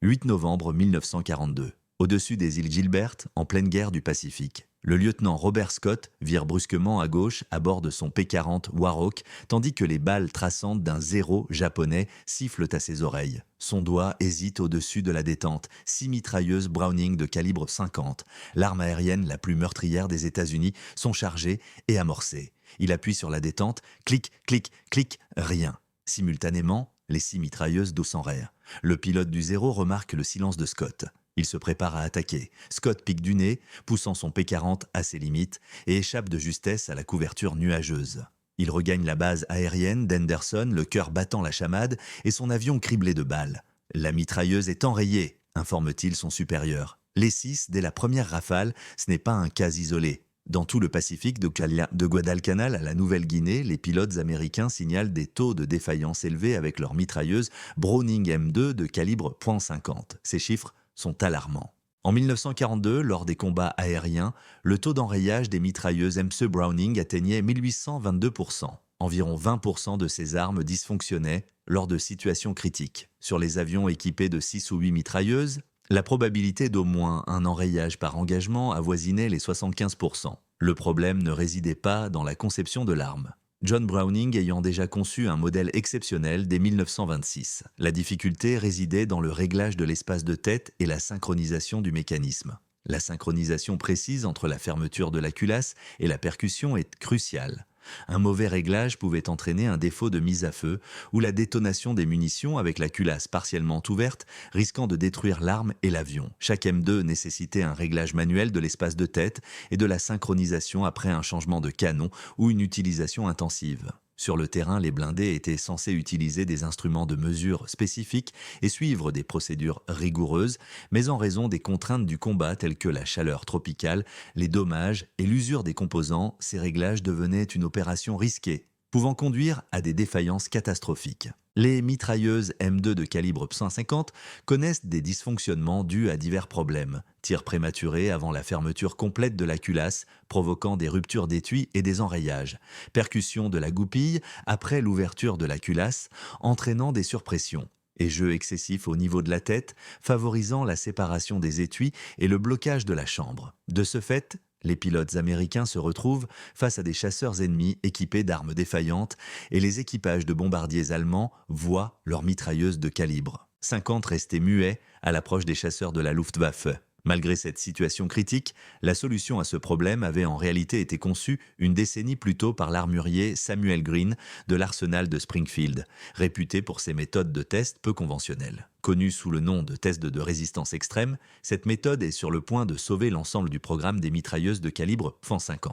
8 novembre 1942. Au-dessus des îles Gilbert, en pleine guerre du Pacifique. Le lieutenant Robert Scott vire brusquement à gauche à bord de son P-40 Warhawk, tandis que les balles traçantes d'un Zéro japonais sifflent à ses oreilles. Son doigt hésite au-dessus de la détente. 6 mitrailleuses Browning de calibre 50, l'arme aérienne la plus meurtrière des États-Unis, sont chargées et amorcées. Il appuie sur la détente, clic, clic, clic, rien. Simultanément, les 6 mitrailleuses s'enrayent. Le pilote du Zéro remarque le silence de Scott. Il se prépare à attaquer. Scott pique du nez, poussant son P-40 à ses limites, et échappe de justesse à la couverture nuageuse. Il regagne la base aérienne d'Henderson, le cœur battant la chamade, et son avion criblé de balles. La mitrailleuse est enrayée, informe-t-il son supérieur. Les 6, dès la première rafale, ce n'est pas un cas isolé. Dans tout le Pacifique, de Guadalcanal à la Nouvelle-Guinée, les pilotes américains signalent des taux de défaillance élevés avec leurs mitrailleuses Browning M2 de calibre .50. Ces chiffres sont alarmants. En 1942, lors des combats aériens, le taux d'enrayage des mitrailleuses M2 Browning atteignait 1822%. Environ 20% de ces armes dysfonctionnaient lors de situations critiques. Sur les avions équipés de 6 ou 8 mitrailleuses, la probabilité d'au moins un enrayage par engagement avoisinait les 75%. Le problème ne résidait pas dans la conception de l'arme. John Browning ayant déjà conçu un modèle exceptionnel dès 1926. La difficulté résidait dans le réglage de l'espace de tête et la synchronisation du mécanisme. La synchronisation précise entre la fermeture de la culasse et la percussion est cruciale. Un mauvais réglage pouvait entraîner un défaut de mise à feu ou la détonation des munitions avec la culasse partiellement ouverte, risquant de détruire l'arme et l'avion. Chaque M2 nécessitait un réglage manuel de l'espace de tête et de la synchronisation après un changement de canon ou une utilisation intensive. Sur le terrain, les blindés étaient censés utiliser des instruments de mesure spécifiques et suivre des procédures rigoureuses, mais en raison des contraintes du combat telles que la chaleur tropicale, les dommages et l'usure des composants, ces réglages devenaient une opération risquée, pouvant conduire à des défaillances catastrophiques. Les mitrailleuses M2 de calibre .50 connaissent des dysfonctionnements dus à divers problèmes. Tir prématuré avant la fermeture complète de la culasse, provoquant des ruptures d'étui et des enrayages. Percussion de la goupille après l'ouverture de la culasse, entraînant des surpressions. Et jeu excessif au niveau de la tête, favorisant la séparation des étuis et le blocage de la chambre. De ce fait, les pilotes américains se retrouvent face à des chasseurs ennemis équipés d'armes défaillantes et les équipages de bombardiers allemands voient leurs mitrailleuses de calibre 50 rester muets à l'approche des chasseurs de la Luftwaffe. Malgré cette situation critique, la solution à ce problème avait en réalité été conçue une décennie plus tôt par l'armurier Samuel Green de l'arsenal de Springfield, réputé pour ses méthodes de test peu conventionnelles. Connue sous le nom de test de résistance extrême, cette méthode est sur le point de sauver l'ensemble du programme des mitrailleuses de calibre .50.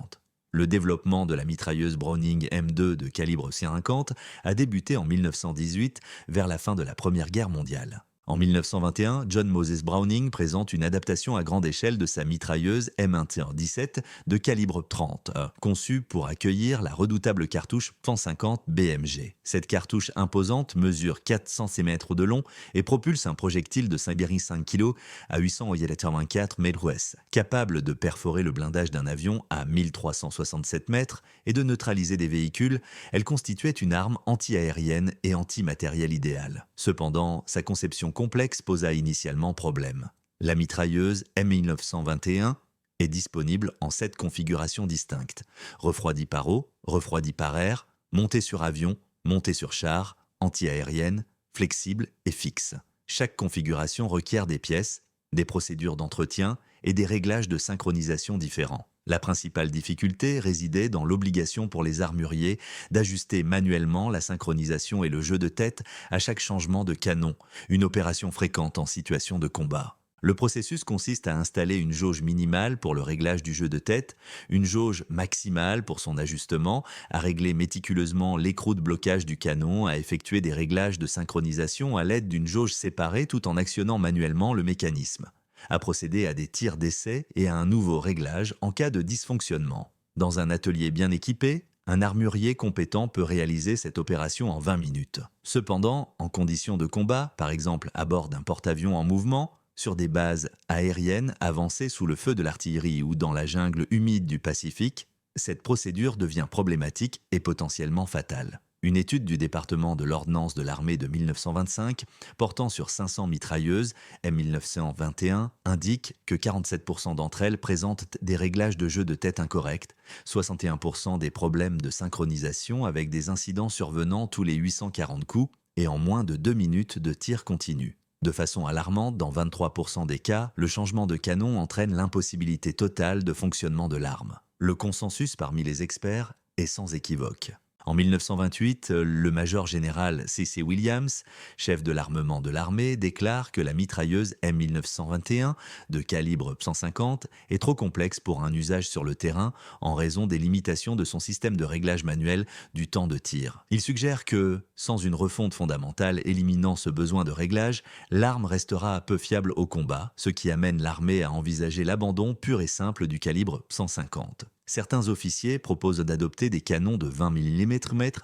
Le développement de la mitrailleuse Browning M2 de calibre .50 a débuté en 1918, vers la fin de la Première Guerre mondiale. En 1921, John Moses Browning présente une adaptation à grande échelle de sa mitrailleuse M2117 de calibre 30, conçue pour accueillir la redoutable cartouche .50 BMG. Cette cartouche imposante mesure 4 cm de long et propulse un projectile de 5,5 kg à 884 Midwest, capable de perforer le blindage d'un avion à 1367 mètres et de neutraliser des véhicules. Elle constituait une arme anti-aérienne et anti-matériel idéale. Cependant, sa conception complexe posa initialement problème. La mitrailleuse M1921 est disponible en 7 configurations distinctes. Refroidie par eau, refroidie par air, montée sur avion, montée sur char, anti-aérienne, flexible et fixe. Chaque configuration requiert des pièces, des procédures d'entretien et des réglages de synchronisation différents. La principale difficulté résidait dans l'obligation pour les armuriers d'ajuster manuellement la synchronisation et le jeu de tête à chaque changement de canon, une opération fréquente en situation de combat. Le processus consiste à installer une jauge minimale pour le réglage du jeu de tête, une jauge maximale pour son ajustement, à régler méticuleusement l'écrou de blocage du canon, à effectuer des réglages de synchronisation à l'aide d'une jauge séparée tout en actionnant manuellement le mécanisme, à procéder à des tirs d'essai et à un nouveau réglage en cas de dysfonctionnement. Dans un atelier bien équipé, un armurier compétent peut réaliser cette opération en 20 minutes. Cependant, en conditions de combat, par exemple à bord d'un porte-avions en mouvement, sur des bases aériennes avancées sous le feu de l'artillerie ou dans la jungle humide du Pacifique, cette procédure devient problématique et potentiellement fatale. Une étude du département de l'ordnance de l'armée de 1925, portant sur 500 mitrailleuses M1921, indique que 47% d'entre elles présentent des réglages de jeu de tête incorrects, 61% des problèmes de synchronisation avec des incidents survenant tous les 840 coups et en moins de 2 minutes de tir continu. De façon alarmante, dans 23% des cas, le changement de canon entraîne l'impossibilité totale de fonctionnement de l'arme. Le consensus parmi les experts est sans équivoque. En 1928, le major général C.C. Williams, chef de l'armement de l'armée, déclare que la mitrailleuse M1921 de calibre 150 est trop complexe pour un usage sur le terrain en raison des limitations de son système de réglage manuel du temps de tir. Il suggère que, sans une refonte fondamentale éliminant ce besoin de réglage, l'arme restera peu fiable au combat, ce qui amène l'armée à envisager l'abandon pur et simple du calibre 150. Certains officiers proposent d'adopter des canons de 20 mm,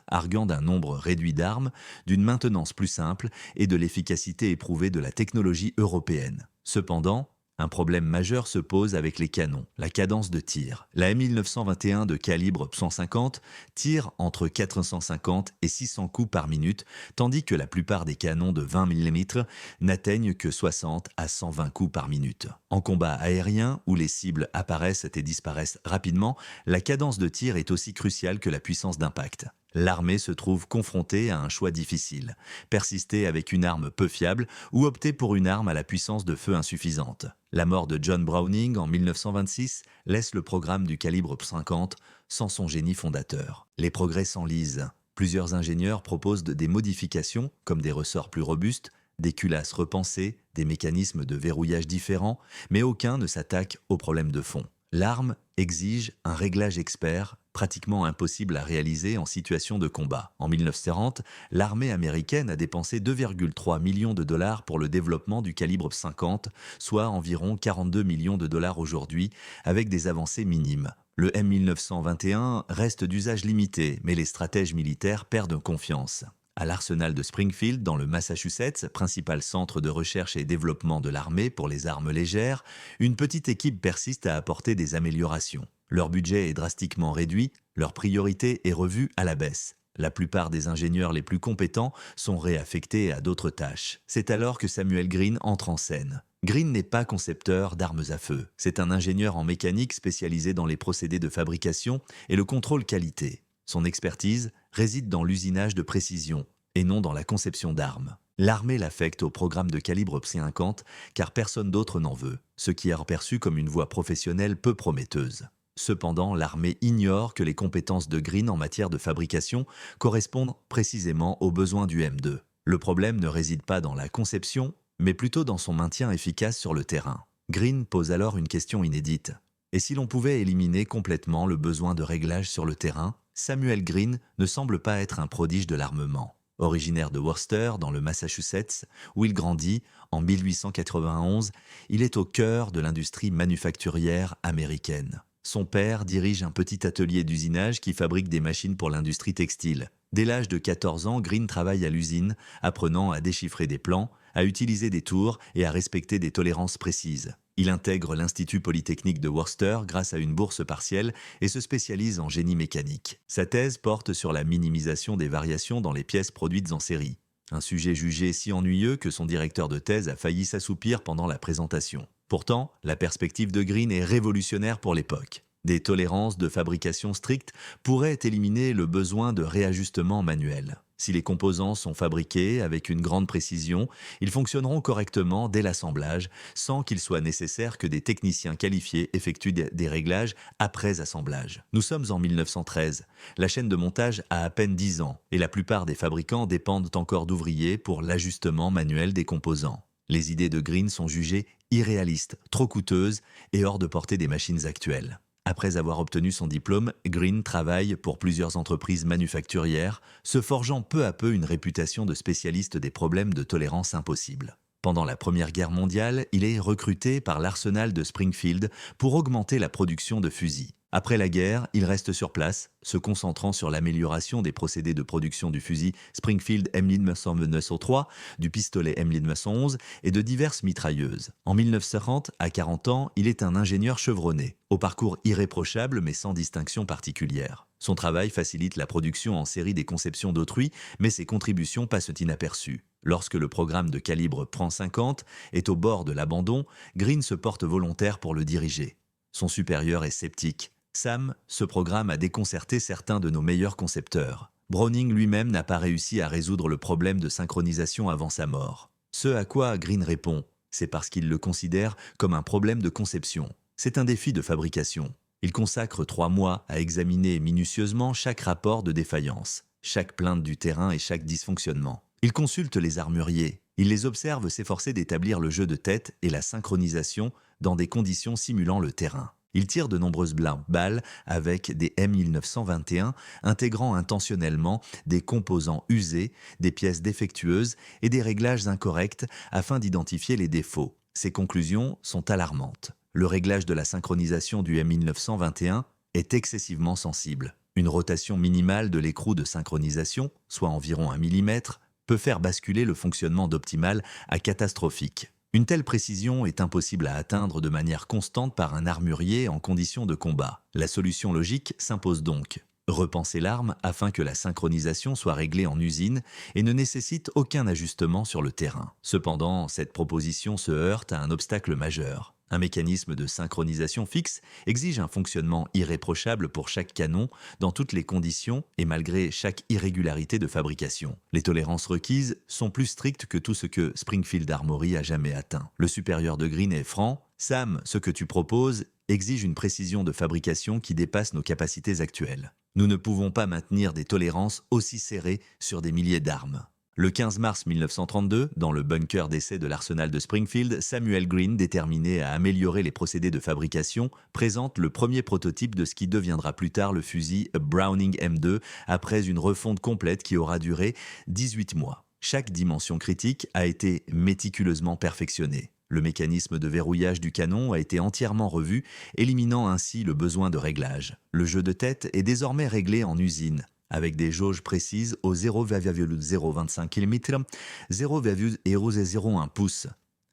arguant d'un nombre réduit d'armes, d'une maintenance plus simple et de l'efficacité éprouvée de la technologie européenne. Cependant, un problème majeur se pose avec les canons, la cadence de tir. La M1921 de calibre 150 tire entre 450 et 600 coups par minute, tandis que la plupart des canons de 20 mm n'atteignent que 60 à 120 coups par minute. En combat aérien, où les cibles apparaissent et disparaissent rapidement, la cadence de tir est aussi cruciale que la puissance d'impact. L'armée se trouve confrontée à un choix difficile, persister avec une arme peu fiable ou opter pour une arme à la puissance de feu insuffisante. La mort de John Browning en 1926 laisse le programme du calibre 50 sans son génie fondateur. Les progrès s'enlisent. Plusieurs ingénieurs proposent des modifications, comme des ressorts plus robustes, des culasses repensées, des mécanismes de verrouillage différents, mais aucun ne s'attaque au problème de fond. L'arme exige un réglage expert, pratiquement impossible à réaliser en situation de combat. En 1940, l'armée américaine a dépensé 2,3 millions de dollars pour le développement du calibre 50, soit environ 42 millions de dollars aujourd'hui, avec des avancées minimes. Le M1921 reste d'usage limité, mais les stratèges militaires perdent confiance. À l'arsenal de Springfield, dans le Massachusetts, principal centre de recherche et développement de l'armée pour les armes légères, une petite équipe persiste à apporter des améliorations. Leur budget est drastiquement réduit, leur priorité est revue à la baisse. La plupart des ingénieurs les plus compétents sont réaffectés à d'autres tâches. C'est alors que Samuel Green entre en scène. Green n'est pas concepteur d'armes à feu. C'est un ingénieur en mécanique spécialisé dans les procédés de fabrication et le contrôle qualité. Son expertise réside dans l'usinage de précision et non dans la conception d'armes. L'armée l'affecte au programme de calibre 50 car personne d'autre n'en veut, ce qui est perçu comme une voie professionnelle peu prometteuse. Cependant, l'armée ignore que les compétences de Green en matière de fabrication correspondent précisément aux besoins du M2. Le problème ne réside pas dans la conception, mais plutôt dans son maintien efficace sur le terrain. Green pose alors une question inédite. Et si l'on pouvait éliminer complètement le besoin de réglage sur le terrain, Samuel Green ne semble pas être un prodige de l'armement. Originaire de Worcester, dans le Massachusetts, où il grandit, en 1891, il est au cœur de l'industrie manufacturière américaine. Son père dirige un petit atelier d'usinage qui fabrique des machines pour l'industrie textile. Dès l'âge de 14 ans, Green travaille à l'usine, apprenant à déchiffrer des plans, à utiliser des tours et à respecter des tolérances précises. Il intègre l'Institut Polytechnique de Worcester grâce à une bourse partielle et se spécialise en génie mécanique. Sa thèse porte sur la minimisation des variations dans les pièces produites en série. Un sujet jugé si ennuyeux que son directeur de thèse a failli s'assoupir pendant la présentation. Pourtant, la perspective de Green est révolutionnaire pour l'époque. Des tolérances de fabrication strictes pourraient éliminer le besoin de réajustement manuel. Si les composants sont fabriqués avec une grande précision, ils fonctionneront correctement dès l'assemblage, sans qu'il soit nécessaire que des techniciens qualifiés effectuent des réglages après assemblage. Nous sommes en 1913. La chaîne de montage a à peine 10 ans, et la plupart des fabricants dépendent encore d'ouvriers pour l'ajustement manuel des composants. Les idées de Green sont jugées irréalistes, trop coûteuses et hors de portée des machines actuelles. Après avoir obtenu son diplôme, Green travaille pour plusieurs entreprises manufacturières, se forgeant peu à peu une réputation de spécialiste des problèmes de tolérance impossibles. Pendant la Première Guerre mondiale, il est recruté par l'arsenal de Springfield pour augmenter la production de fusils. Après la guerre, il reste sur place, se concentrant sur l'amélioration des procédés de production du fusil Springfield M1903, du pistolet M1911 et de diverses mitrailleuses. En 1940, à 40 ans, il est un ingénieur chevronné, au parcours irréprochable mais sans distinction particulière. Son travail facilite la production en série des conceptions d'autrui, mais ses contributions passent inaperçues. Lorsque le programme de calibre Prend 50 est au bord de l'abandon, Green se porte volontaire pour le diriger. Son supérieur est sceptique. Sam, ce programme a déconcerté certains de nos meilleurs concepteurs. Browning lui-même n'a pas réussi à résoudre le problème de synchronisation avant sa mort. Ce à quoi Green répond, c'est parce qu'il le considère comme un problème de conception. C'est un défi de fabrication. Il consacre 3 mois à examiner minutieusement chaque rapport de défaillance, chaque plainte du terrain et chaque dysfonctionnement. Il consulte les armuriers. Il les observe s'efforcer d'établir le jeu de tête et la synchronisation dans des conditions simulant le terrain. Il tire de nombreuses balles avec des M1921, intégrant intentionnellement des composants usés, des pièces défectueuses et des réglages incorrects afin d'identifier les défauts. Ses conclusions sont alarmantes. Le réglage de la synchronisation du M1921 est excessivement sensible. Une rotation minimale de l'écrou de synchronisation, soit environ 1 mm, peut faire basculer le fonctionnement d'optimal à catastrophique. Une telle précision est impossible à atteindre de manière constante par un armurier en conditions de combat. La solution logique s'impose donc. Repenser l'arme afin que la synchronisation soit réglée en usine et ne nécessite aucun ajustement sur le terrain. Cependant, cette proposition se heurte à un obstacle majeur. Un mécanisme de synchronisation fixe exige un fonctionnement irréprochable pour chaque canon, dans toutes les conditions et malgré chaque irrégularité de fabrication. Les tolérances requises sont plus strictes que tout ce que Springfield Armory a jamais atteint. Le supérieur de Green est franc. « Sam, ce que tu proposes exige une précision de fabrication qui dépasse nos capacités actuelles. Nous ne pouvons pas maintenir des tolérances aussi serrées sur des milliers d'armes. » Le 15 mars 1932, dans le bunker d'essai de l'arsenal de Springfield, Samuel Green, déterminé à améliorer les procédés de fabrication, présente le premier prototype de ce qui deviendra plus tard le fusil Browning M2 après une refonte complète qui aura duré 18 mois. Chaque dimension critique a été méticuleusement perfectionnée. Le mécanisme de verrouillage du canon a été entièrement revu, éliminant ainsi le besoin de réglage. Le jeu de tête est désormais réglé en usine, avec des jauges précises au 0,025 mm, 0,001 pouces,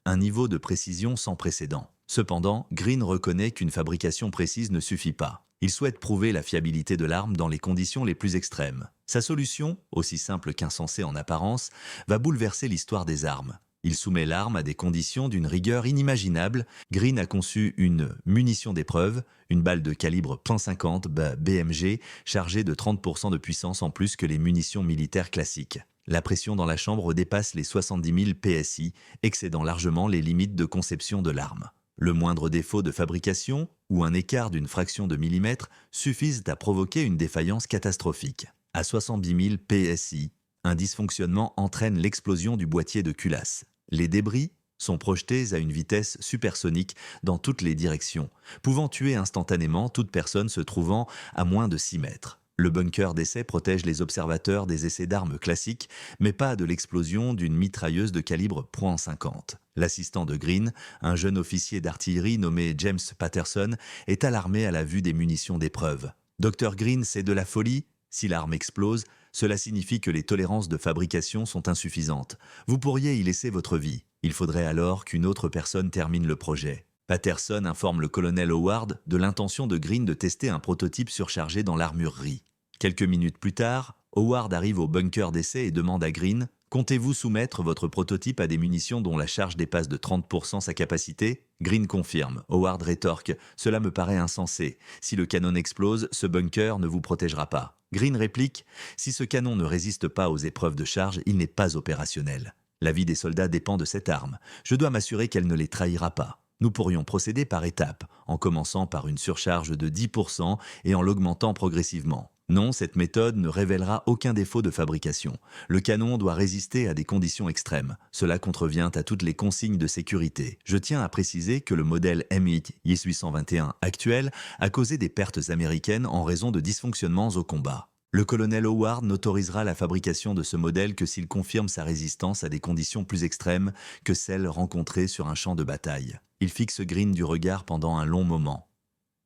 un niveau de précision sans précédent. Cependant, Green reconnaît qu'une fabrication précise ne suffit pas. Il souhaite prouver la fiabilité de l'arme dans les conditions les plus extrêmes. Sa solution, aussi simple qu'insensée en apparence, va bouleverser l'histoire des armes. Il soumet l'arme à des conditions d'une rigueur inimaginable. Green a conçu une munition d'épreuve, une balle de calibre .50 BMG chargée de 30% de puissance en plus que les munitions militaires classiques. La pression dans la chambre dépasse les 70 000 PSI, excédant largement les limites de conception de l'arme. Le moindre défaut de fabrication ou un écart d'une fraction de millimètre suffisent à provoquer une défaillance catastrophique. À 70 000 PSI, un dysfonctionnement entraîne l'explosion du boîtier de culasse. Les débris sont projetés à une vitesse supersonique dans toutes les directions, pouvant tuer instantanément toute personne se trouvant à moins de 6 mètres. Le bunker d'essai protège les observateurs des essais d'armes classiques, mais pas de l'explosion d'une mitrailleuse de calibre .50. L'assistant de Green, un jeune officier d'artillerie nommé James Patterson, est alarmé à la vue des munitions d'épreuve. « Dr Green, c'est de la folie ? Si l'arme explose, cela signifie que les tolérances de fabrication sont insuffisantes. Vous pourriez y laisser votre vie. Il faudrait alors qu'une autre personne termine le projet. » Patterson informe le colonel Howard de l'intention de Green de tester un prototype surchargé dans l'armurerie. Quelques minutes plus tard, Howard arrive au bunker d'essai et demande à Green « Comptez-vous soumettre votre prototype à des munitions dont la charge dépasse de 30% sa capacité ?» Green confirme. Howard rétorque « Cela me paraît insensé. Si le canon explose, ce bunker ne vous protégera pas. » Green réplique « Si ce canon ne résiste pas aux épreuves de charge, il n'est pas opérationnel. La vie des soldats dépend de cette arme. Je dois m'assurer qu'elle ne les trahira pas. Nous pourrions procéder par étapes, en commençant par une surcharge de 10% et en l'augmentant progressivement. Non, cette méthode ne révélera aucun défaut de fabrication. Le canon doit résister à des conditions extrêmes. Cela contrevient à toutes les consignes de sécurité. Je tiens à préciser que le modèle M8 1821 actuel a causé des pertes américaines en raison de dysfonctionnements au combat. Le colonel Howard n'autorisera la fabrication de ce modèle que s'il confirme sa résistance à des conditions plus extrêmes que celles rencontrées sur un champ de bataille. Il fixe Green du regard pendant un long moment.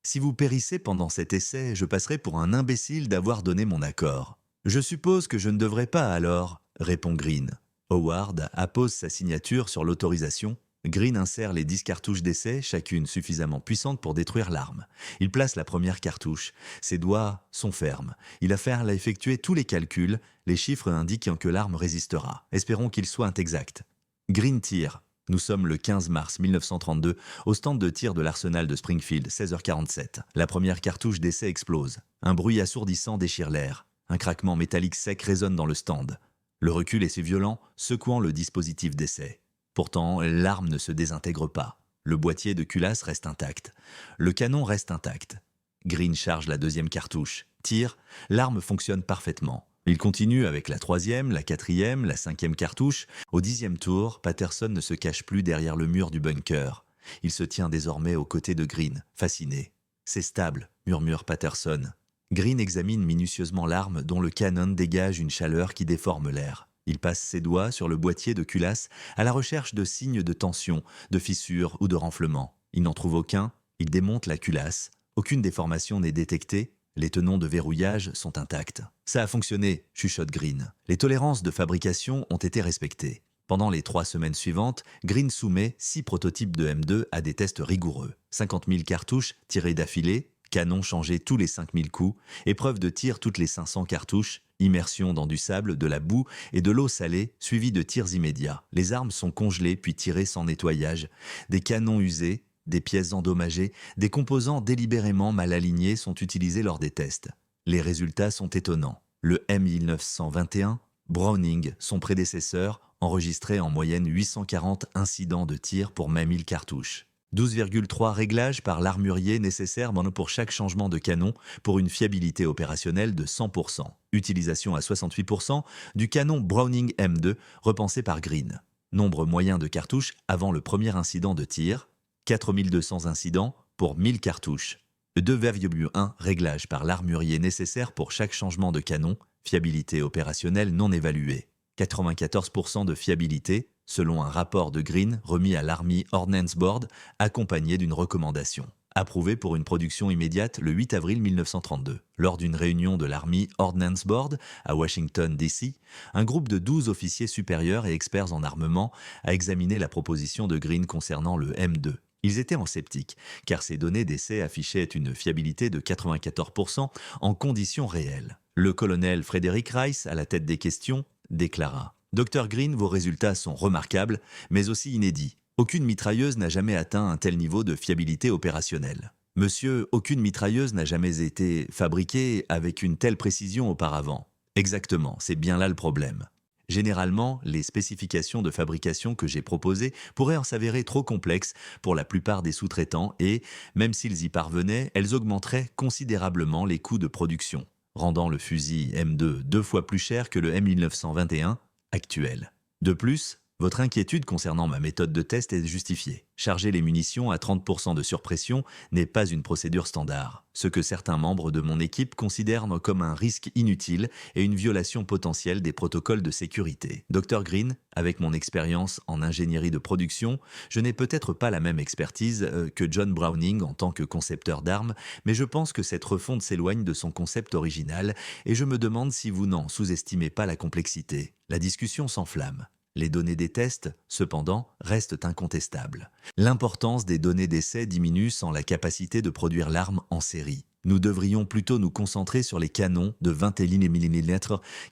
Si vous périssez pendant cet essai, je passerai pour un imbécile d'avoir donné mon accord. Je suppose que je ne devrais pas alors, répond Green. Howard appose sa signature sur l'autorisation. Green insère les 10 cartouches d'essai, chacune suffisamment puissante pour détruire l'arme. Il place la première cartouche. Ses doigts sont fermes. Il a fait à effectuer tous les calculs. Les chiffres indiquent que l'arme résistera. Espérons qu'ils soient exacts. Green tire. Nous sommes le 15 mars 1932, au stand de tir de l'arsenal de Springfield, 16h47. La première cartouche d'essai explose. Un bruit assourdissant déchire l'air. Un craquement métallique sec résonne dans le stand. Le recul est si violent, secouant le dispositif d'essai. Pourtant, l'arme ne se désintègre pas. Le boîtier de culasse reste intact. Le canon reste intact. Green charge la deuxième cartouche. Tire, l'arme fonctionne parfaitement. Il continue avec la troisième, la quatrième, la cinquième cartouche. Au 10e tour, Patterson ne se cache plus derrière le mur du bunker. Il se tient désormais aux côtés de Green, fasciné. « C'est stable », murmure Patterson. Green examine minutieusement l'arme dont le canon dégage une chaleur qui déforme l'air. Il passe ses doigts sur le boîtier de culasse à la recherche de signes de tension, de fissure ou de renflement. Il n'en trouve aucun. Il démonte la culasse. Aucune déformation n'est détectée. Les tenons de verrouillage sont intacts. « Ça a fonctionné », chuchote Green. Les tolérances de fabrication ont été respectées. Pendant les 3 semaines suivantes, Green soumet 6 prototypes de M2 à des tests rigoureux. 50 000 cartouches tirées d'affilée, canon changé tous les 5000 coups, épreuve de tir toutes les 500 cartouches, immersion dans du sable, de la boue et de l'eau salée, suivie de tirs immédiats. Les armes sont congelées puis tirées sans nettoyage. Des canons usés, des pièces endommagées, des composants délibérément mal alignés sont utilisés lors des tests. Les résultats sont étonnants. Le M1921, Browning, son prédécesseur, enregistrait en moyenne 840 incidents de tir pour même 1000 cartouches. 12,3 réglages par l'armurier nécessaires pour chaque changement de canon pour une fiabilité opérationnelle de 100%. Utilisation à 68% du canon Browning M2 repensé par Green. Nombre moyen de cartouches avant le premier incident de tir. 4200 incidents pour 1000 cartouches. 2,1 réglages par l'armurier nécessaire pour chaque changement de canon. Fiabilité opérationnelle non évaluée. 94% de fiabilité, selon un rapport de Green remis à l'Army Ordnance Board, accompagné d'une recommandation. Approuvé pour une production immédiate le 8 avril 1932. Lors d'une réunion de l'Army Ordnance Board à Washington, D.C., un groupe de 12 officiers supérieurs et experts en armement a examiné la proposition de Green concernant le M2. Ils étaient en sceptique, car ces données d'essai affichaient une fiabilité de 94% en conditions réelles. Le colonel Frederick Rice, à la tête des questions, déclara « Dr Green, vos résultats sont remarquables, mais aussi inédits. Aucune mitrailleuse n'a jamais atteint un tel niveau de fiabilité opérationnelle. Monsieur, aucune mitrailleuse n'a jamais été fabriquée avec une telle précision auparavant. Exactement, c'est bien là le problème. Généralement, les spécifications de fabrication que j'ai proposées pourraient en s'avérer trop complexes pour la plupart des sous-traitants et, même s'ils y parvenaient, elles augmenteraient considérablement les coûts de production, rendant le fusil M2 2 fois plus cher que le M1921 actuel. De plus, votre inquiétude concernant ma méthode de test est justifiée. Charger les munitions à 30% de surpression n'est pas une procédure standard, ce que certains membres de mon équipe considèrent comme un risque inutile et une violation potentielle des protocoles de sécurité. Dr Green, avec mon expérience en ingénierie de production, je n'ai peut-être pas la même expertise que John Browning en tant que concepteur d'armes, mais je pense que cette refonte s'éloigne de son concept original et je me demande si vous n'en sous-estimez pas la complexité. La discussion s'enflamme. Les données des tests, cependant, restent incontestables. L'importance des données d'essai diminue sans la capacité de produire l'arme en série. Nous devrions plutôt nous concentrer sur les canons de 21 mm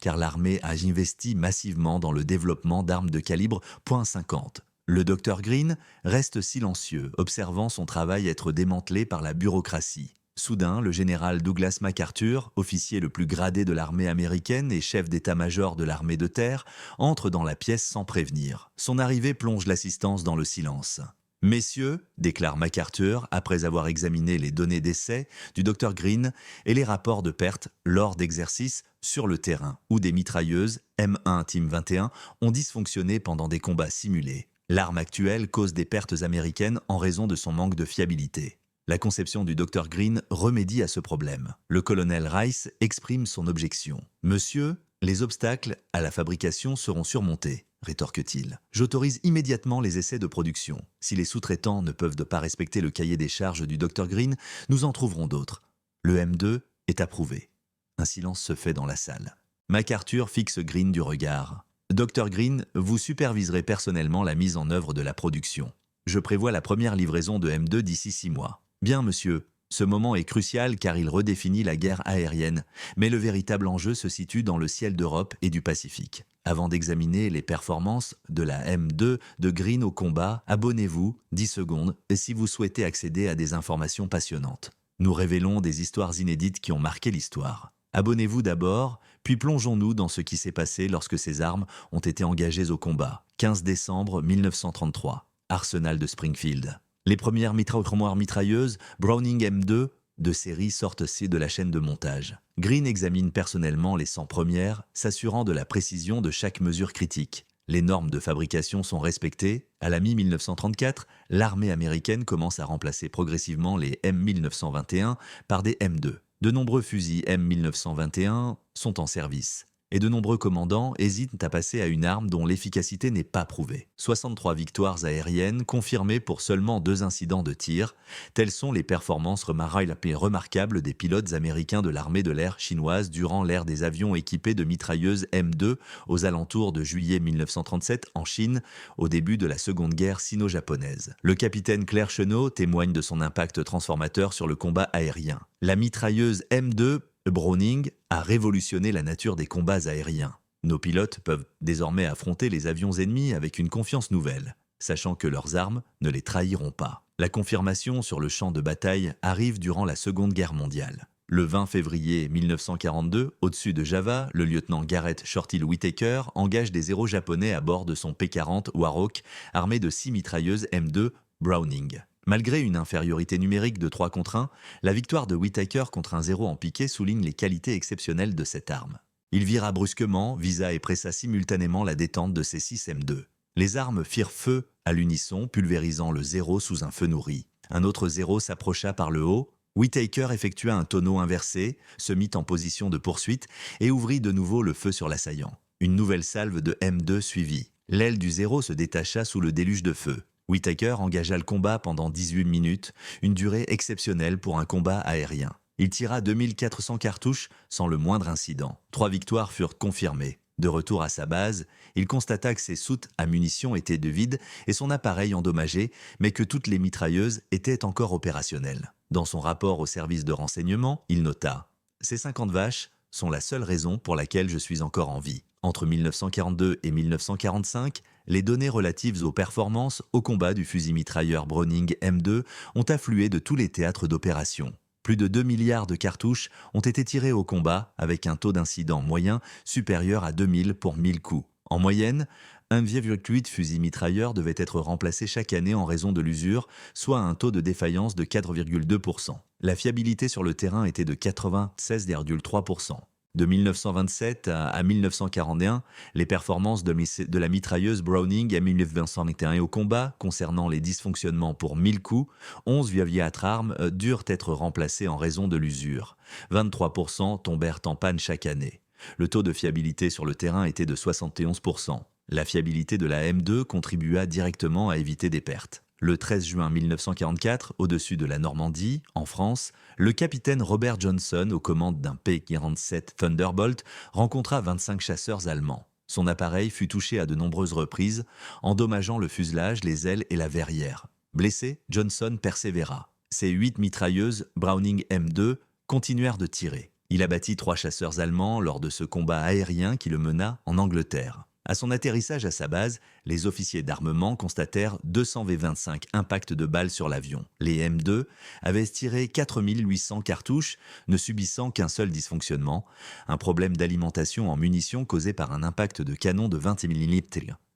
car l'armée a investi massivement dans le développement d'armes de calibre .50. Le Dr Green reste silencieux, observant son travail être démantelé par la bureaucratie. Soudain, le général Douglas MacArthur, officier le plus gradé de l'armée américaine et chef d'état-major de l'armée de terre, entre dans la pièce sans prévenir. Son arrivée plonge l'assistance dans le silence. « Messieurs, déclare MacArthur après avoir examiné les données d'essai du Dr Green et les rapports de pertes lors d'exercices sur le terrain où des mitrailleuses M1 Team 21 ont dysfonctionné pendant des combats simulés. L'arme actuelle cause des pertes américaines en raison de son manque de fiabilité. » La conception du Dr Green remédie à ce problème. Le colonel Rice exprime son objection. « Monsieur, Les obstacles à la fabrication seront surmontés, rétorque-t-il. J'autorise immédiatement les essais de production. Si les sous-traitants ne peuvent pas respecter le cahier des charges du Dr Green, nous en trouverons d'autres. Le M2 est approuvé. Un silence se fait dans la salle. MacArthur fixe Green du regard. Dr Green, vous superviserez personnellement la mise en œuvre de la production. Je prévois la première livraison de M2 d'ici 6 mois. Bien, monsieur. Ce moment est crucial car il redéfinit la guerre aérienne, mais le véritable enjeu se situe dans le ciel d'Europe et du Pacifique. Avant d'examiner les performances de la M2 de Green au combat, abonnez-vous, 10 secondes, si vous souhaitez accéder à des informations passionnantes. Nous révélons des histoires inédites qui ont marqué l'histoire. Abonnez-vous d'abord, puis plongeons-nous dans ce qui s'est passé lorsque ces armes ont été engagées au combat. 15 décembre 1933, Arsenal de Springfield. Les premières mitrailleuses Browning M2 de série sortent de la chaîne de montage. Green examine personnellement les 100 premières, s'assurant de la précision de chaque mesure critique. Les normes de fabrication sont respectées. À la mi-1934, l'armée américaine commence à remplacer progressivement les M1921 par des M2. De nombreux fusils M1921 sont en service. Et de nombreux commandants hésitent à passer à une arme dont l'efficacité n'est pas prouvée. 63 victoires aériennes confirmées pour seulement 2 incidents de tir. Telles sont les performances remarquables des pilotes américains de l'armée de l'air chinoise durant l'ère des avions équipés de mitrailleuses M2 aux alentours de juillet 1937 en Chine, au début de la Seconde Guerre sino-japonaise. Le capitaine Claire Chennault témoigne de son impact transformateur sur le combat aérien. La mitrailleuse M2 Browning a révolutionné la nature des combats aériens. Nos pilotes peuvent désormais affronter les avions ennemis avec une confiance nouvelle, sachant que leurs armes ne les trahiront pas. La confirmation sur le champ de bataille arrive durant la Seconde Guerre mondiale. Le 20 février 1942, au-dessus de Java, le lieutenant Garrett Shorty Whittaker engage des héros japonais à bord de son P-40 Warhawk, armé de 6 mitrailleuses M2 Browning. Malgré une infériorité numérique de 3 contre 1, la victoire de Whittaker contre un 0 en piqué souligne les qualités exceptionnelles de cette arme. Il vira brusquement, visa et pressa simultanément la détente de ses 6 M2. Les armes firent feu à l'unisson, pulvérisant le 0 sous un feu nourri. Un autre 0 s'approcha par le haut. Whittaker effectua un tonneau inversé, se mit en position de poursuite et ouvrit de nouveau le feu sur l'assaillant. Une nouvelle salve de M2 suivit. L'aile du 0 se détacha sous le déluge de feu. Whittaker engagea le combat pendant 18 minutes, une durée exceptionnelle pour un combat aérien. Il tira 2400 cartouches sans le moindre incident. 3 victoires furent confirmées. De retour à sa base, il constata que ses soutes à munitions étaient de vide et son appareil endommagé, mais que toutes les mitrailleuses étaient encore opérationnelles. Dans son rapport au service de renseignement, il nota « Ces 50 vaches sont la seule raison pour laquelle je suis encore en vie. » Entre 1942 et 1945, les données relatives aux performances au combat du fusil mitrailleur Browning M2 ont afflué de tous les théâtres d'opération. Plus de 2 milliards de cartouches ont été tirées au combat avec un taux d'incident moyen supérieur à 2000 pour 1000 coups. En moyenne, 1,8 fusil mitrailleur devait être remplacé chaque année en raison de l'usure, soit un taux de défaillance de 4,2%. La fiabilité sur le terrain était de 96,3%. De 1927 à 1941, les performances de la mitrailleuse Browning M1921 au combat, concernant les dysfonctionnements pour 1000 coups, 11,4 armes durent être remplacées en raison de l'usure. 23% tombèrent en panne chaque année. Le taux de fiabilité sur le terrain était de 71%. La fiabilité de la M2 contribua directement à éviter des pertes. Le 13 juin 1944, au-dessus de la Normandie, en France, le capitaine Robert Johnson, aux commandes d'un P-47 Thunderbolt, rencontra 25 chasseurs allemands. Son appareil fut touché à de nombreuses reprises, endommageant le fuselage, les ailes et la verrière. Blessé, Johnson persévéra. Ses 8 mitrailleuses Browning M2 continuèrent de tirer. Il abattit 3 chasseurs allemands lors de ce combat aérien qui le mena en Angleterre. À son atterrissage à sa base, les officiers d'armement constatèrent 200 V25 impacts de balles sur l'avion. Les M2 avaient tiré 4800 cartouches, ne subissant qu'un seul dysfonctionnement, un problème d'alimentation en munitions causé par un impact de canon de 20 mm.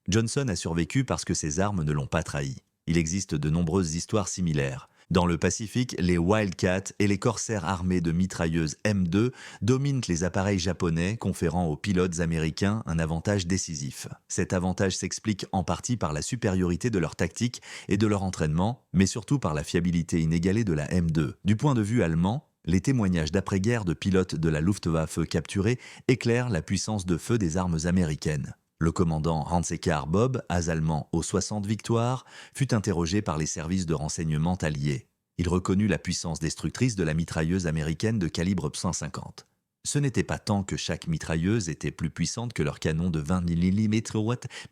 Johnson a survécu parce que ses armes ne l'ont pas trahi. Il existe de nombreuses histoires similaires. Dans le Pacifique, les Wildcats et les corsaires armés de mitrailleuses M2 dominent les appareils japonais, conférant aux pilotes américains un avantage décisif. Cet avantage s'explique en partie par la supériorité de leur tactique et de leur entraînement, mais surtout par la fiabilité inégalée de la M2. Du point de vue allemand, Les témoignages d'après-guerre de pilotes de la Luftwaffe capturés éclairent la puissance de feu des armes américaines. Le commandant Hans-Ekar Bob, allemand aux 60 victoires, fut interrogé par les services de renseignement alliés. Il reconnut la puissance destructrice de la mitrailleuse américaine de calibre 150. Ce n'était pas tant que chaque mitrailleuse était plus puissante que leur canon de 20 mm,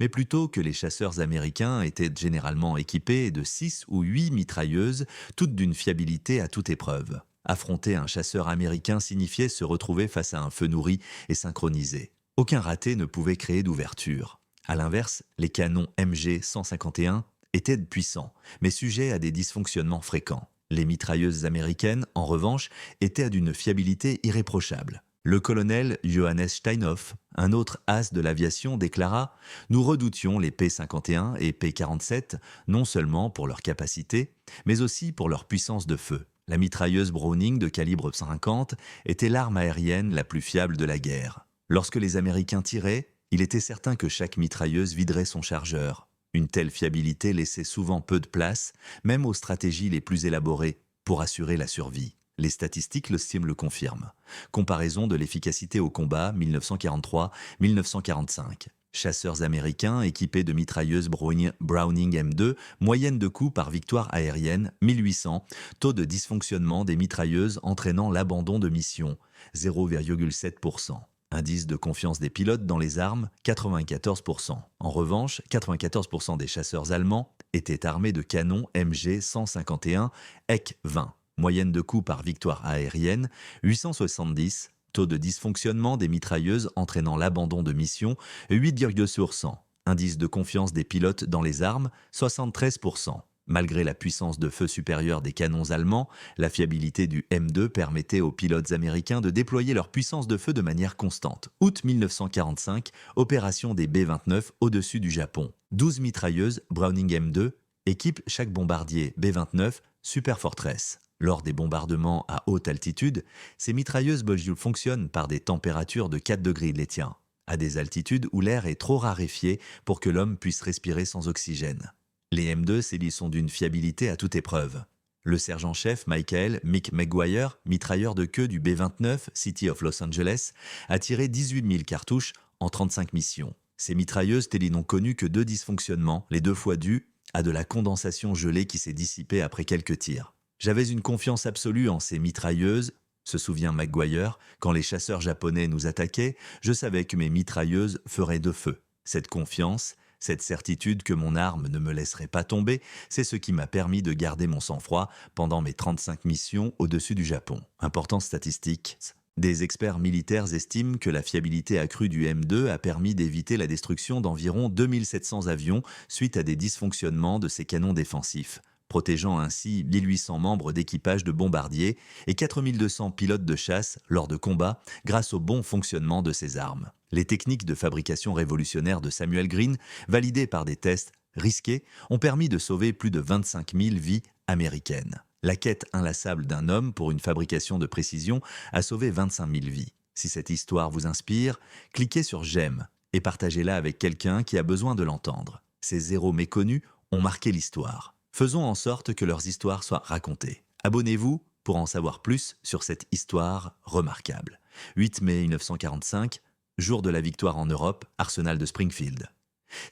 mais plutôt que les chasseurs américains étaient généralement équipés de 6 ou 8 mitrailleuses, toutes d'une fiabilité à toute épreuve. Affronter un chasseur américain signifiait se retrouver face à un feu nourri et synchronisé. Aucun raté ne pouvait créer d'ouverture. A l'inverse, les canons MG-151 étaient puissants, mais sujets à des dysfonctionnements fréquents. Les mitrailleuses américaines, en revanche, étaient d'une fiabilité irréprochable. Le colonel Johannes Steinhoff, un autre as de l'aviation, déclara « Nous redoutions les P-51 et P-47 non seulement pour leur capacité, mais aussi pour leur puissance de feu. La mitrailleuse Browning de calibre 50 était l'arme aérienne la plus fiable de la guerre. Lorsque les Américains tiraient, il était certain que chaque mitrailleuse viderait son chargeur. Une telle fiabilité laissait souvent peu de place, même aux stratégies les plus élaborées, pour assurer la survie. Les statistiques le confirment. Comparaison de l'efficacité au combat 1943-1945. Chasseurs américains équipés de mitrailleuses Browning M2, moyenne de coups par victoire aérienne 1800, taux de dysfonctionnement des mitrailleuses entraînant l'abandon de mission 0,7%. Indice de confiance des pilotes dans les armes, 94%. En revanche, 94% des chasseurs allemands étaient armés de canons MG 151 EK 20. Moyenne de coups par victoire aérienne, 870. Taux de dysfonctionnement des mitrailleuses entraînant l'abandon de mission, 8,2%. Indice de confiance des pilotes dans les armes, 73%. Malgré la puissance de feu supérieure des canons allemands, la fiabilité du M2 permettait aux pilotes américains de déployer leur puissance de feu de manière constante. Août 1945, opération des B-29 au-dessus du Japon. 12 mitrailleuses Browning M2 équipent chaque bombardier B-29 Super Fortress. Lors des bombardements à haute altitude, ces mitrailleuses fonctionnent par des températures de 4 degrés Celsius, à des altitudes où l'air est trop raréfié pour que l'homme puisse respirer sans oxygène. Les M2 sont d'une fiabilité à toute épreuve. Le sergent-chef Mick Maguire, mitrailleur de queue du B-29 City of Los Angeles, a tiré 18 000 cartouches en 35 missions. Ces mitrailleuses n'ont connu que 2 dysfonctionnements, les 2 fois dus à de la condensation gelée qui s'est dissipée après quelques tirs. J'avais une confiance absolue en ces mitrailleuses, se souvient Maguire, quand les chasseurs japonais nous attaquaient, je savais que mes mitrailleuses feraient de feu. Cette confiance, cette certitude que mon arme ne me laisserait pas tomber, c'est ce qui m'a permis de garder mon sang-froid pendant mes 35 missions au-dessus du Japon. Importance statistique. Des experts militaires estiment que la fiabilité accrue du M2 a permis d'éviter la destruction d'environ 2700 avions suite à des dysfonctionnements de ses canons défensifs, protégeant ainsi 1800 membres d'équipage de bombardiers et 4200 pilotes de chasse lors de combats grâce au bon fonctionnement de ces armes. Les techniques de fabrication révolutionnaire de Samuel Green, validées par des tests risqués, ont permis de sauver plus de 25 000 vies américaines. La quête inlassable d'un homme pour une fabrication de précision a sauvé 25 000 vies. Si cette histoire vous inspire, cliquez sur « J'aime » et partagez-la avec quelqu'un qui a besoin de l'entendre. Ces héros méconnus ont marqué l'histoire. Faisons en sorte que leurs histoires soient racontées. Abonnez-vous pour en savoir plus sur cette histoire remarquable. 8 mai 1945, jour de la victoire en Europe, arsenal de Springfield.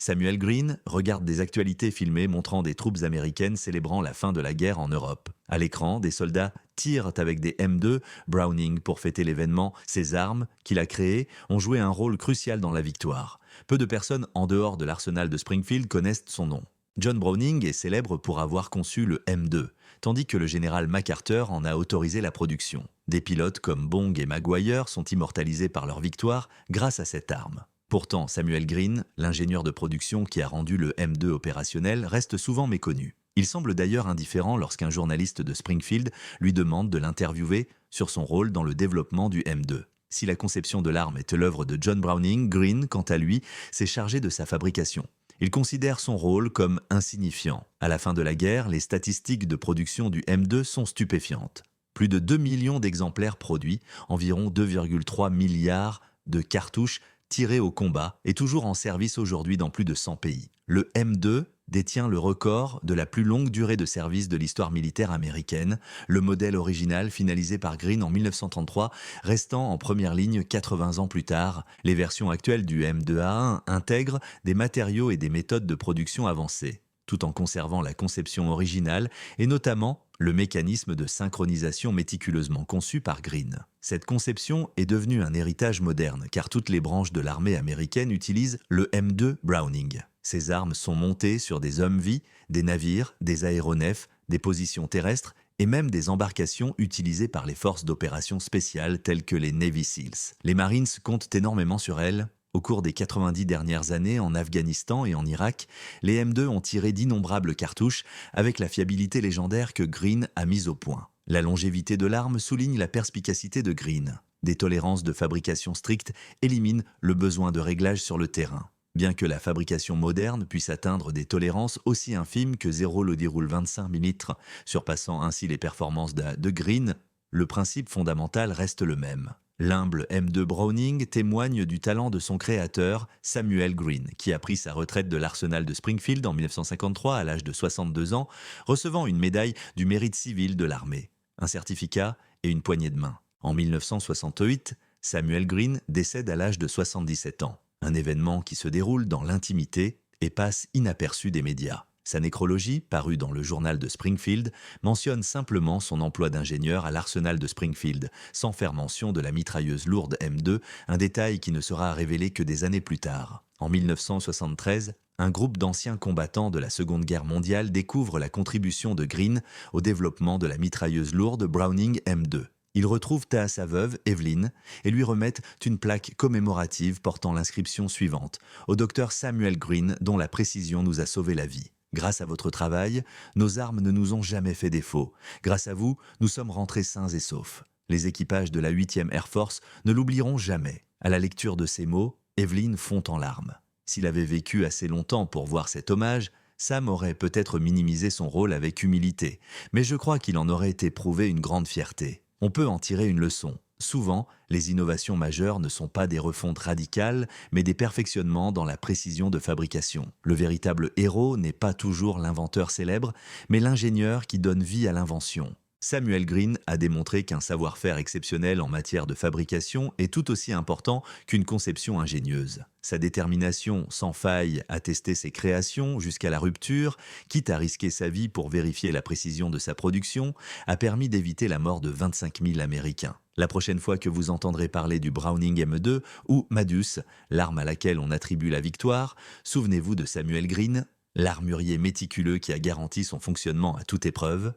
Samuel Green regarde des actualités filmées montrant des troupes américaines célébrant la fin de la guerre en Europe. À l'écran, des soldats tirent avec des M2 Browning pour fêter l'événement. Ces armes qu'il a créées ont joué un rôle crucial dans la victoire. Peu de personnes en dehors de l'arsenal de Springfield connaissent son nom. John Browning est célèbre pour avoir conçu le M2, tandis que le général MacArthur en a autorisé la production. Des pilotes comme Bong et Maguire sont immortalisés par leur victoire grâce à cette arme. Pourtant, Samuel Green, l'ingénieur de production qui a rendu le M2 opérationnel, reste souvent méconnu. Il semble d'ailleurs indifférent lorsqu'un journaliste de Springfield lui demande de l'interviewer sur son rôle dans le développement du M2. Si la conception de l'arme est l'œuvre de John Browning, Green, quant à lui, s'est chargé de sa fabrication. Il considère son rôle comme insignifiant. À la fin de la guerre, les statistiques de production du M2 sont stupéfiantes. Plus de 2 millions d'exemplaires produits, environ 2,3 milliards de cartouches tirées au combat et toujours en service aujourd'hui dans plus de 100 pays. Le M2 détient le record de la plus longue durée de service de l'histoire militaire américaine, le modèle original finalisé par Green en 1933 restant en première ligne 80 ans plus tard. Les versions actuelles du M2A1 intègrent des matériaux et des méthodes de production avancées, tout en conservant la conception originale et notamment le mécanisme de synchronisation méticuleusement conçu par Green. Cette conception est devenue un héritage moderne car toutes les branches de l'armée américaine utilisent le M2 Browning. Ces armes sont montées sur des Humvee, des navires, des aéronefs, des positions terrestres et même des embarcations utilisées par les forces d'opération spéciales telles que les Navy SEALs. Les Marines comptent énormément sur elles. Au cours des 90 dernières années en Afghanistan et en Irak, les M2 ont tiré d'innombrables cartouches avec la fiabilité légendaire que Green a mise au point. La longévité de l'arme souligne la perspicacité de Green. Des tolérances de fabrication strictes éliminent le besoin de réglage sur le terrain. Bien que la fabrication moderne puisse atteindre des tolérances aussi infimes que 0,25 ml, surpassant ainsi les performances de Green, le principe fondamental reste le même. L'humble M2 Browning témoigne du talent de son créateur, Samuel Green, qui a pris sa retraite de l'arsenal de Springfield en 1953 à l'âge de 62 ans, recevant une médaille du mérite civil de l'armée, un certificat et une poignée de main. En 1968, Samuel Green décède à l'âge de 77 ans, un événement qui se déroule dans l'intimité et passe inaperçu des médias. Sa nécrologie, parue dans le journal de Springfield, mentionne simplement son emploi d'ingénieur à l'arsenal de Springfield, sans faire mention de la mitrailleuse lourde M2, un détail qui ne sera révélé que des années plus tard. En 1973, un groupe d'anciens combattants de la Seconde Guerre mondiale découvre la contribution de Green au développement de la mitrailleuse lourde Browning M2. Ils retrouvent sa veuve, Evelyn, et lui remettent une plaque commémorative portant l'inscription suivante « Au docteur Samuel Green, dont la précision nous a sauvé la vie ». Grâce à votre travail, nos armes ne nous ont jamais fait défaut. Grâce à vous, nous sommes rentrés sains et saufs. Les équipages de la 8e Air Force ne l'oublieront jamais. À la lecture de ces mots, Evelyn fond en larmes. S'il avait vécu assez longtemps pour voir cet hommage, Sam aurait peut-être minimisé son rôle avec humilité, mais je crois qu'il en aurait éprouvé une grande fierté. On peut en tirer une leçon. Souvent, les innovations majeures ne sont pas des refontes radicales, mais des perfectionnements dans la précision de fabrication. Le véritable héros n'est pas toujours l'inventeur célèbre, mais l'ingénieur qui donne vie à l'invention. Samuel Green a démontré qu'un savoir-faire exceptionnel en matière de fabrication est tout aussi important qu'une conception ingénieuse. Sa détermination sans faille à tester ses créations jusqu'à la rupture, quitte à risquer sa vie pour vérifier la précision de sa production, a permis d'éviter la mort de 25 000 Américains. La prochaine fois que vous entendrez parler du Browning M2 ou Madus, l'arme à laquelle on attribue la victoire, souvenez-vous de Samuel Green, l'armurier méticuleux qui a garanti son fonctionnement à toute épreuve.